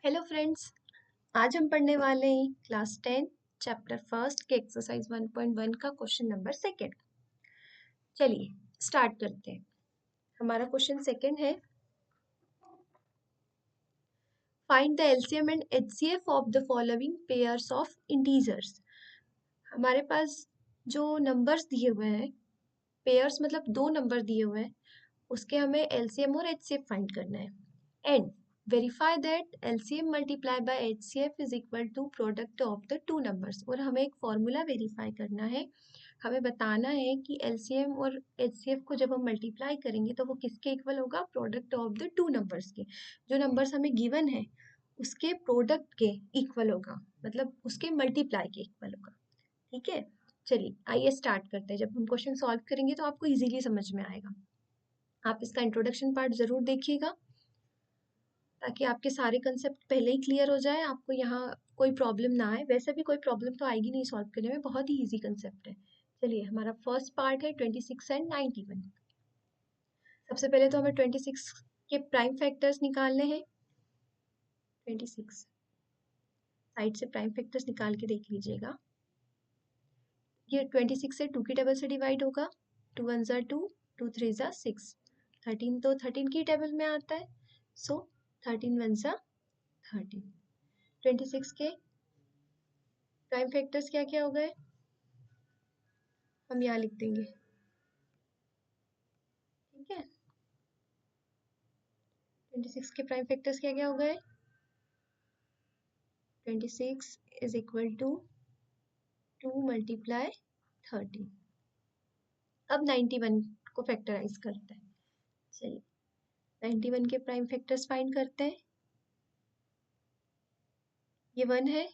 Hello friends, आज हम पढ़ने वाले हैं क्लास 10 चैप्टर फर्स्ट के एक्सरसाइज 1.1 का क्वेश्चन नंबर सेकेंड। चलिए स्टार्ट करते हैं। हमारा क्वेश्चन सेकेंड है, find the LCM and HCF of the following pairs of integers. हमारे पास जो नंबर्स दिए हुए हैं, पेयर्स मतलब दो नंबर दिए हुए हैं, उसके हमें एलसीएम और एचसीएफ फाइंड करना है। And verify that LCM multiply by HCF is equal to product of the two numbers. और हमें एक फॉर्मूला वेरीफाई करना है। हमें बताना है कि एलसीएम और एचसीएफ को जब हम मल्टीप्लाई करेंगे तो वो किसके इक्वल होगा, product of the two numbers के। जो नंबर्स हमें गिवन है उसके प्रोडक्ट के इक्वल होगा, मतलब उसके मल्टीप्लाई के इक्वल होगा। ठीक है, चलिए आइए स्टार्ट करते हैं। जब हम क्वेश्चन सॉल्व करेंगे तो आपको इजीली समझ में आएगा। आप इसका इंट्रोडक्शन पार्ट जरूर देखिएगा ताकि आपके सारे कंसेप्ट पहले ही क्लियर हो जाए, आपको यहाँ कोई प्रॉब्लम ना आए। वैसे भी कोई प्रॉब्लम तो आएगी नहीं सॉल्व करने में, बहुत ही इजी कंसेप्ट है। चलिए, हमारा फर्स्ट पार्ट है 26 एंड 91। सबसे पहले तो हमें 26 के प्राइम फैक्टर्स निकालने हैं। 26 साइड से प्राइम फैक्टर्स निकाल के देख लीजिएगा। ये 26 से 2 की टेबल से डिवाइड होगा। 2 1 ज़ा 2, 2 3 ज़ा 6, 13 तो 13 की टेबल में आता है, सो 13 1 ज़ा 13। 26 के प्राइम फैक्टर्स क्या क्या हो गए, हम यहाँ लिख देंगे। ठीक है, 26 के प्राइम फैक्टर्स क्या क्या हो गए। 26 इज इक्वल टू 2 मल्टीप्लाई 13। अब 91 को फैक्टराइज करते हैं। चलिए 91 के प्राइम फैक्टर्स फाइंड करते हैं। ये 1 है,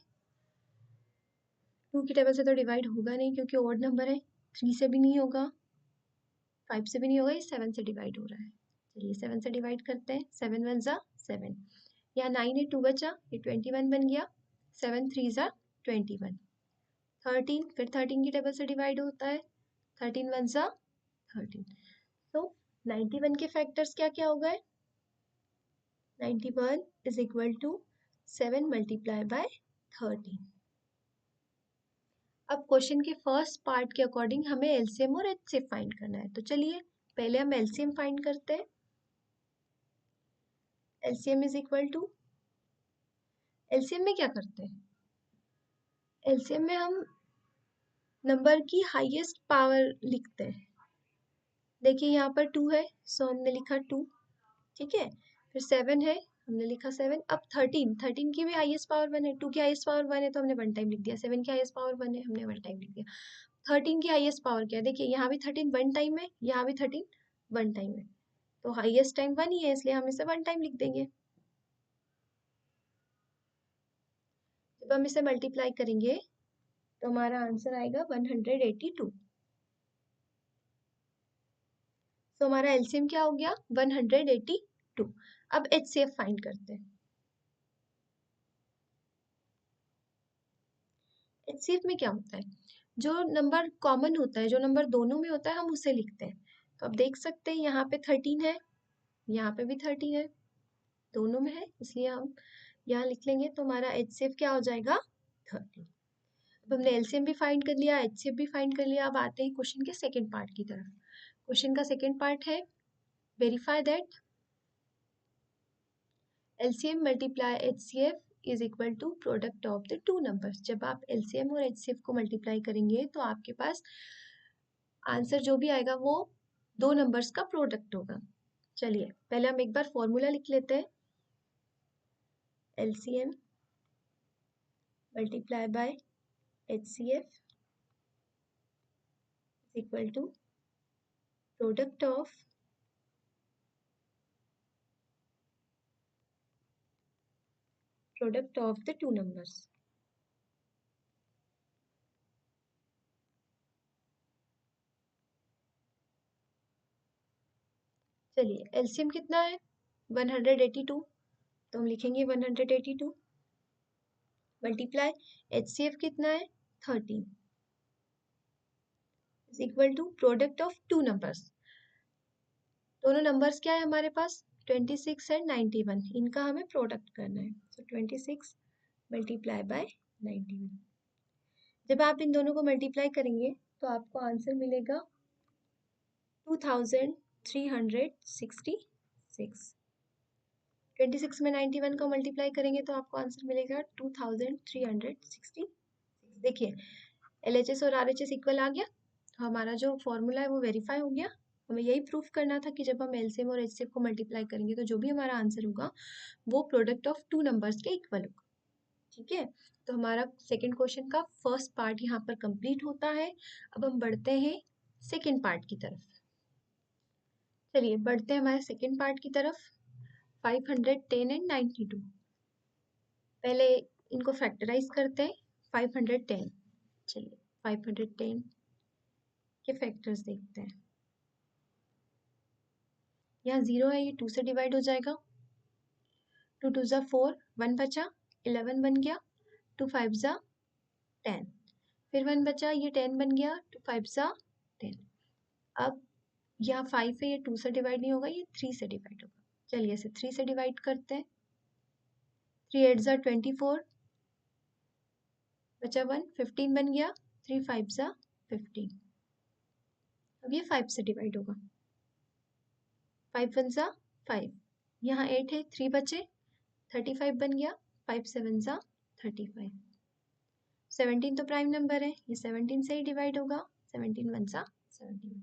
2 की टेबल से तो डिवाइड होगा नहीं क्योंकि ऑड नंबर है। 3 से भी नहीं होगा, 5 से भी नहीं होगा, ये 7 से डिवाइड हो रहा है। चलिए 7 से डिवाइड करते हैं। 7 1 ज़ा 7, यहाँ 9 है, 2 बचा, ये 21 बन गया। 7 3 ज़ा 21। 13 फिर 13 की टेबल से डिवाइड होता है। 13 1 ज़ा 13। तो 91 के फैक्टर्स क्या क्या हो गए। 91 is equal to 7 multiply by 13। अब क्वेश्चन के फर्स्ट पार्ट के अकॉर्डिंग हमें एलसीएम और एचसीएफ फाइंड करना है। तो चलिए पहले हम एलसीएम फाइंड करते हैं। LCM is equal to, LCM में क्या करते हैं, एलसीएम में हम नंबर की हाईएस्ट पावर लिखते हैं। देखिए यहाँ पर 2 है, सो हमने लिखा 2। ठीक है, फिर 7 है, हमने लिखा 7। अब 13 की भी हाईएस्ट पावर 1 है। 2 की हाईएस्ट पावर 1 है तो हमने 1 टाइम लिख दिया। 7 की हाईएस्ट पावर 1 है, हमने 1 टाइम लिख दिया। 13 की हाईएस्ट पावर क्या है, देखिए यहाँ भी 13 1 टाइम है, यहाँ भी 13 1 टाइम है, तो हाईएस्ट टाइम 1 ही है, इसलिए हम इसे 1 टाइम लिख देंगे। जब हम इसे मल्टीप्लाई करेंगे तो हमारा आंसर आएगा 182। तो हमारा एलसीएम क्या हो गया, 182। अब एचसीएफ फाइंड करते हैं। एचसीएफ में क्या होता है, जो नंबर कॉमन होता है, जो नंबर दोनों में होता है, हम उसे लिखते हैं। तो अब देख सकते हैं यहाँ पे 13 है, यहाँ पे भी 13 है, दोनों में है, इसलिए हम यहाँ लिख लेंगे। तो हमारा एचसीएफ क्या हो जाएगा, 13। अब हमने एलसीएम भी फाइंड कर लिया, एचसीएफ भी फाइंड कर लिया। अब आते हैं क्वेश्चन के सेकेंड पार्ट की तरफ। क्वेश्चन का सेकेंड पार्ट है, verify that LCM multiply HCF is equal to product of the two numbers. जब आप एलसीएम और एचसीएफ को मल्टीप्लाई करेंगे तो आपके पास आंसर जो भी आएगा वो दो नंबर्स का प्रोडक्ट होगा। चलिए पहले हम एक बार फॉर्मूला लिख लेते हैं। LCM multiply by HCF equal to product of the two numbers. चलिए एलसीएम कितना है, 182, तो हम लिखेंगे 182 मल्टीप्लाई एचसीएफ कितना है, 13 is equal to product of two numbers. दोनों नंबर्स क्या है हमारे पास, 26 एंड 91, इनका हमें प्रोडक्ट करना है। सो 26 मल्टीप्लाई बाय 91। जब आप इन दोनों को मल्टीप्लाई करेंगे तो आपको आंसर मिलेगा 2366। 26 में 91 को मल्टीप्लाई करेंगे तो आपको आंसर मिलेगा 2366। देखिए LHS और RHS इक्वल आ गया, तो हमारा जो फॉर्मूला है वो वेरीफाई हो गया। हमें यही प्रूफ करना था कि जब हम एलसीएम और एचसीएफ को मल्टीप्लाई करेंगे तो जो भी हमारा आंसर होगा वो प्रोडक्ट ऑफ टू नंबर्स के इक्वल होगा। ठीक है, तो हमारा सेकंड क्वेश्चन का फर्स्ट पार्ट यहाँ पर कंप्लीट होता है। अब हम बढ़ते हैं सेकंड पार्ट की तरफ। चलिए बढ़ते हैं हमारे सेकंड पार्ट की तरफ। 510 एंड 92, पहले इनको फैक्टराइज करते हैं। 510, चलिए 510 के फैक्टर्स देखते हैं। यहाँ 0 है, ये 2 से डिवाइड हो जाएगा। 2 2 ज़ा 4, 1 बचा, 11 बन गया। 2 5 ज़ा 10, फिर 1 बचा, ये 10 बन गया। 2 5 ज़ा 10। अब यहाँ 5 है, ये 2 से डिवाइड नहीं होगा, ये 3 से डिवाइड होगा। चलिए इसे 3 से डिवाइड करते हैं। 3 8 ज़ा 24, बचा 1, 15 बन गया। 3 5 ज़ा 15। अब ये 5 से डिवाइड होगा। 5 1 ज़ा 5, यहाँ 8 है, 3 बचे, 35 बन गया। 5 7 ज़ा 35। 17 तो प्राइम नंबर है, ये 17 से ही डिवाइड होगा। 17 1 ज़ा 17,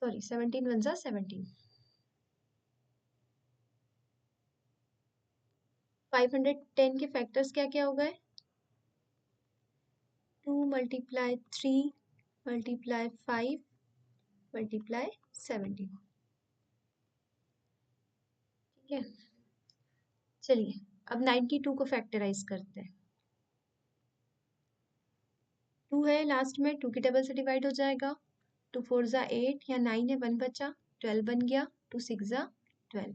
सॉरी 17 1 ज़ा 17। 510 के फैक्टर्स क्या क्या हो गए? 2 मल्टीप्लाई 3 मल्टीप्लाई 5 मल्टीप्लाई 17। ठीक है, चलिए अब 92 को फैक्टराइज करते हैं। 2 है लास्ट में, 2 की टेबल से डिवाइड हो जाएगा। 2 4 ज़ा 8, या 9 है, 1 बचा, 12 बन गया। 2 6 ज़ा 12,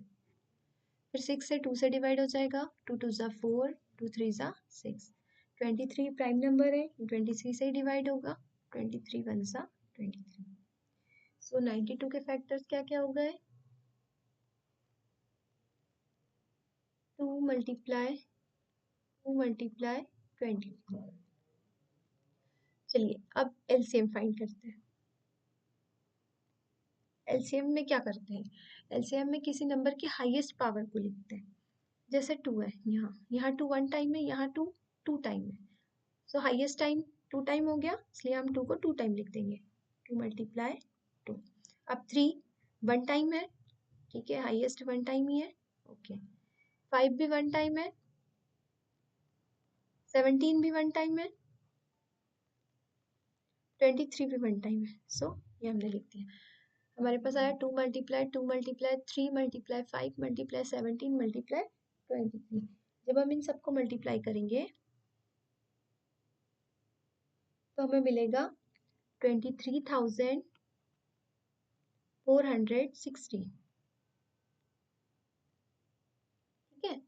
फिर 6 से 2 से डिवाइड हो जाएगा। 2 2 ज़ा 4, 2 3 ज़ा 6। 23 प्राइम नंबर है, 23 से ही डिवाइड होगा। 23 1 ज़ा 23। सो 92 के फैक्टर्स क्या क्या हो गए? 2 मल्टीप्लाई 22। चलिए अब एलसीएम फाइंड करते हैं। एलसीएम में क्या करते हैं? एलसीएम में किसी नंबर की हाईएस्ट पावर को लिखते हैं। जैसे 2 है, यहाँ 2 1 टाइम है, यहाँ 2 2 टाइम है। सो हाईएस्ट टाइम 2 टाइम हो गया, इसलिए हम 2 को 2 टाइम लिख देंगे। 2 मल्टीप्लाई 2। अब 3 1 टाइम है, ठीक है, हाईएस्ट 1 टाइम ही है। ओके, 5 भी 1 टाइम है, 17 भी 1 टाइम है, 23 भी 1 टाइम है। सो ये हमने लिख दिया। हमारे पास आया 2 multiply 2 multiply 3 multiply 5 multiply 17 multiply 23। जब हम इन सबको मल्टीप्लाई करेंगे तो हमें मिलेगा 23,460। ठीक है,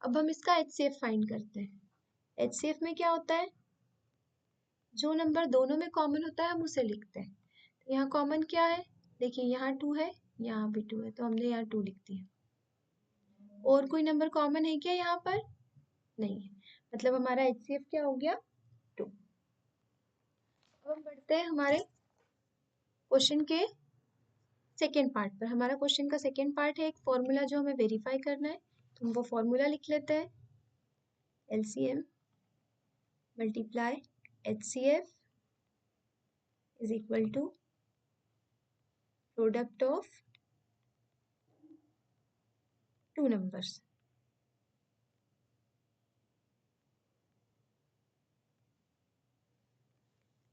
अब हम इसका HCF फाइंड करते हैं। HCF में क्या होता है? जो नंबर दोनों में कॉमन होता है हम उसे लिखते हैं। तो यहाँ कॉमन क्या है? देखिए यहाँ 2 है, यहाँ भी 2 है, तो हमने यहाँ 2 लिख दिया। और कोई नंबर कॉमन है क्या यहाँ पर? नहीं है, मतलब हमारा HCF क्या हो गया? 2। अब हम बढ़ते हैं हमारे क्वेश्चन के सेकेंड पार्ट पर। हमारा क्वेश्चन का सेकेंड पार्ट है एक फॉर्मूला जो हमें वेरीफाई करना है, तो हम वो फॉर्मूला लिख लेते हैं। LCM multiply HCF is equal to product of two numbers.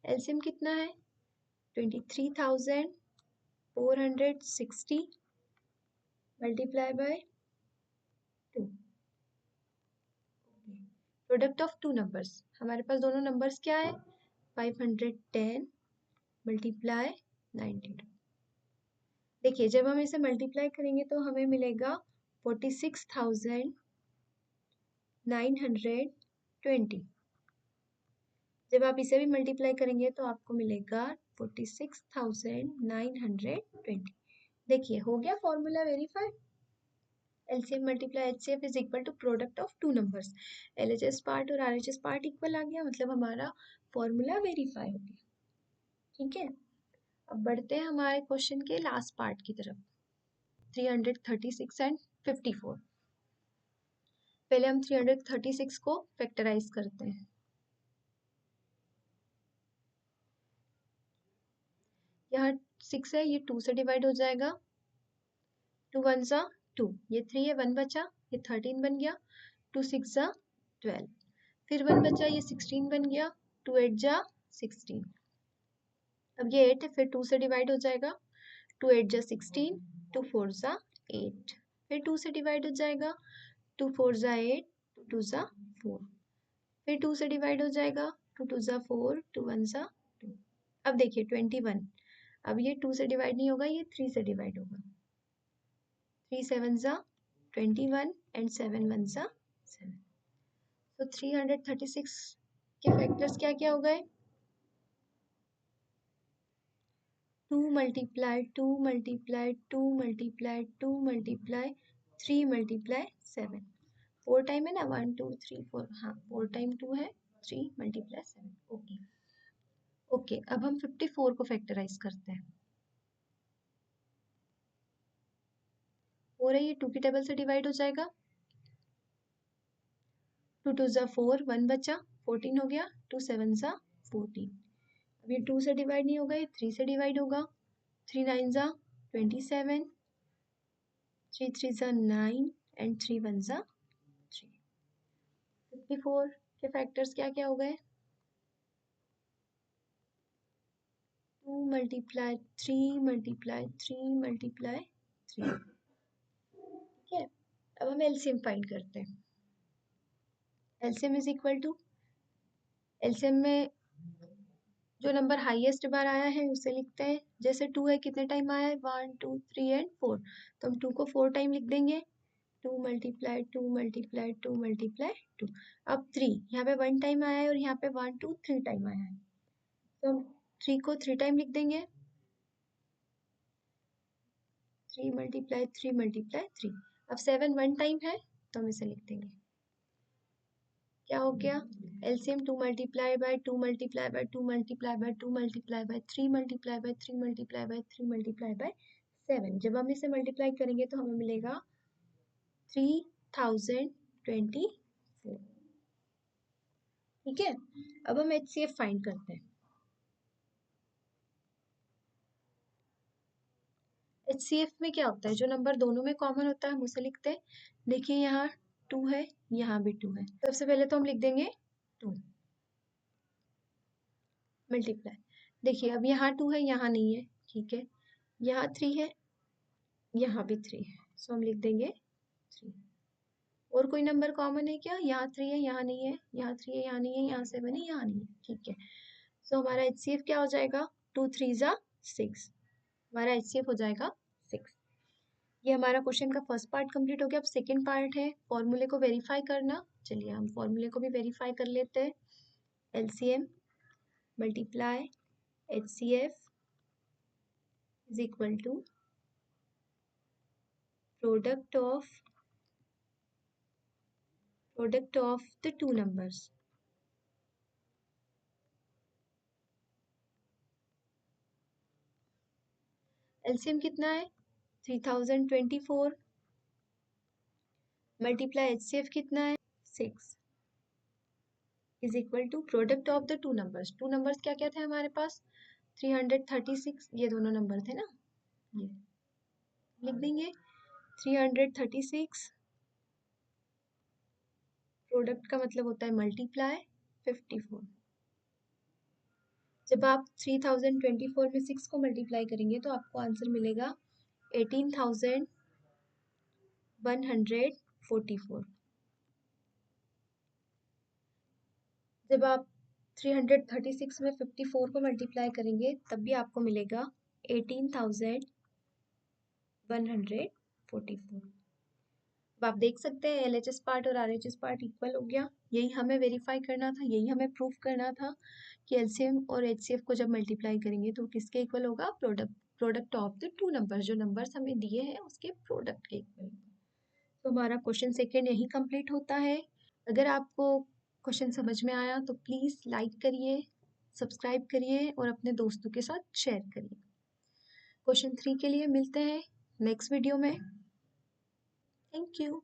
LCM कितना है? 23,460 multiply by 2। Product of two numbers, हमारे पास दोनों नंबर्स क्या है? 510 मल्टीप्लाई 92। देखिए जब हम इसे मल्टीप्लाई करेंगे तो हमें मिलेगा 46,920। जब आप इसे भी मल्टीप्लाई करेंगे तो आपको मिलेगा 46,920। देखिए हो गया formula verify. LCM multiply HCF is equal to product of two numbers. LHS part और RHS पार्ट इक्वल आ गया, मतलब हमारा फॉर्मूला वेरीफाई हो गया। ठीक है, अब बढ़ते हैं हमारे क्वेश्चन के लास्ट पार्ट की तरफ, 336 एंड 54। पहले हम 336 को फैक्टराइज करते हैं। यहाँ 6 है, ये 2 से डिवाइड हो जाएगा, 2 1 जा 2, ये 3 है, 1 बचा, ये 13 बन गया, 2 6 जा 12, फिर 1 बचा, ये 16 बन गया, 2 8 जा 16। अब ये 8 है, फिर 2 से डिवाइड हो जाएगा, 2 8 जा 16, 2 4 जा 8, फिर 2 से डिवाइड हो जाएगा, 2 4 जा 8, 2 2 जा 4, फिर 2 से डिवाइड हो जाएगा, 2 2 जा 4, 2 1 जा 2। अब देखिए 21, अब ये 2 से डिवाइड नहीं होगा, ये 3 से डिवाइड होगा, 3 7 जा 21 एंड 7 1 जा 7। तो 336 के फैक्टर्स क्या क्या हो गए, 2 multiply 2 multiply 2 multiply 2 multiply 3 multiply 7। 4 time है ना, 1 2 3 4, हाँ 4 टाइम 2 है, 3 मल्टीप्लाई 7। ओके ओके, अब हम 54 को फैक्टराइज करते हैं। हो रही है 2 की टेबल से डिवाइड हो जाएगा, 2 2 जा 4, 1 बचा, 14 हो गया, 2 7 जा 14। अब ये 2 से डिवाइड नहीं होगा, ये 3 से डिवाइड होगा, 3 9 जा 27, 3 3 जा 9 एंड 3 1 जा 3। 54 के फैक्टर्स क्या क्या हो गए, 2 मल्टीप्लाई 3 मल्टीप्लाई 3 मल्टीप्लाई 3। ठीक है, अब हम एलसीएम फाइंड करते हैं। LCM is equal to, LCM में जो नंबर हाईएस्ट बार आया है उसे लिखते हैं। जैसे 2 है, कितने टाइम आया है, 1 2 3 एंड 4, तो हम 2 को 4 टाइम लिख देंगे, 2 मल्टीप्लाई 2 मल्टीप्लाई 2 मल्टीप्लाई 2। अब 3 यहाँ पे 1 टाइम आया है और यहाँ पे 1 2 3 टाइम आया है, तो हम 3 को 3 टाइम लिख देंगे, 3 मल्टीप्लाई 3 मल्टीप्लाई 3। अब 7 1 टाइम है, तो हम इसे लिख देंगे, क्या हो गया, LCM 2 multiply by 2 multiply by 2 multiply by 2 multiply by 3 multiply by 3 multiply by 3 multiply by 7। जब हम इसे मल्टीप्लाई करेंगे तो हमें मिलेगा 3024। ठीक है, अब हम HCF फाइंड करते हैं। HCF में क्या होता है, जो नंबर दोनों में कॉमन होता है हम उसे लिखते हैं। देखिए यहाँ 2 है, यहाँ भी 2 है, सबसे पहले तो हम लिख देंगे 2 मल्टीप्लाई। देखिए अब यहाँ 2 है, यहाँ नहीं है, ठीक है, यहाँ 3 है, यहाँ भी 3 है, सो हम लिख देंगे 3। और कोई नंबर कॉमन है क्या, यहाँ 3 है, यहाँ नहीं है, यहाँ 3 है, यहाँ नहीं है, यहाँ 7 है, यहाँ नहीं है, ठीक है। सो हमारा HCF क्या हो जाएगा, 2 3 जा 6, हमारा HCF हो जाएगा 6। ये हमारा क्वेश्चन का फर्स्ट पार्ट कंप्लीट हो गया। अब सेकंड पार्ट है फॉर्मूले को वेरीफाई करना। चलिए हम फॉर्मूले को भी वेरीफाई कर लेते हैं। LCM multiply HCF is equal to product of the two numbers. LCM कितना है, 3024, मल्टीप्लाई HCF कितना है, 6, is equal to product of the two numbers. Two numbers क्या क्या थे हमारे पास, 336, ये दोनों नंबर थे ना, ये लिख देंगे 336, प्रोडक्ट का मतलब होता है मल्टीप्लाई 54। जब आप 3024 में 6 को मल्टीप्लाई करेंगे तो आपको आंसर मिलेगा 18,144। जब आप 336 में 54 को मल्टीप्लाई करेंगे तब भी आपको मिलेगा 18,144। अब आप देख सकते हैं LHS पार्ट और RHS पार्ट इक्वल हो गया। यही हमें वेरीफाई करना था, यही हमें प्रूफ करना था कि LCM और HCF को जब मल्टीप्लाई करेंगे तो किसके इक्वल होगा, product product of the two numbers, जो नंबर्स हमें दिए हैं उसके प्रोडक्ट के इक्वल। तो हमारा क्वेश्चन सेकेंड यही कंप्लीट होता है। अगर आपको क्वेश्चन समझ में आया तो प्लीज़ लाइक करिए, सब्सक्राइब करिए और अपने दोस्तों के साथ शेयर करिए। क्वेश्चन 3 के लिए मिलते हैं नेक्स्ट वीडियो में। Thank you.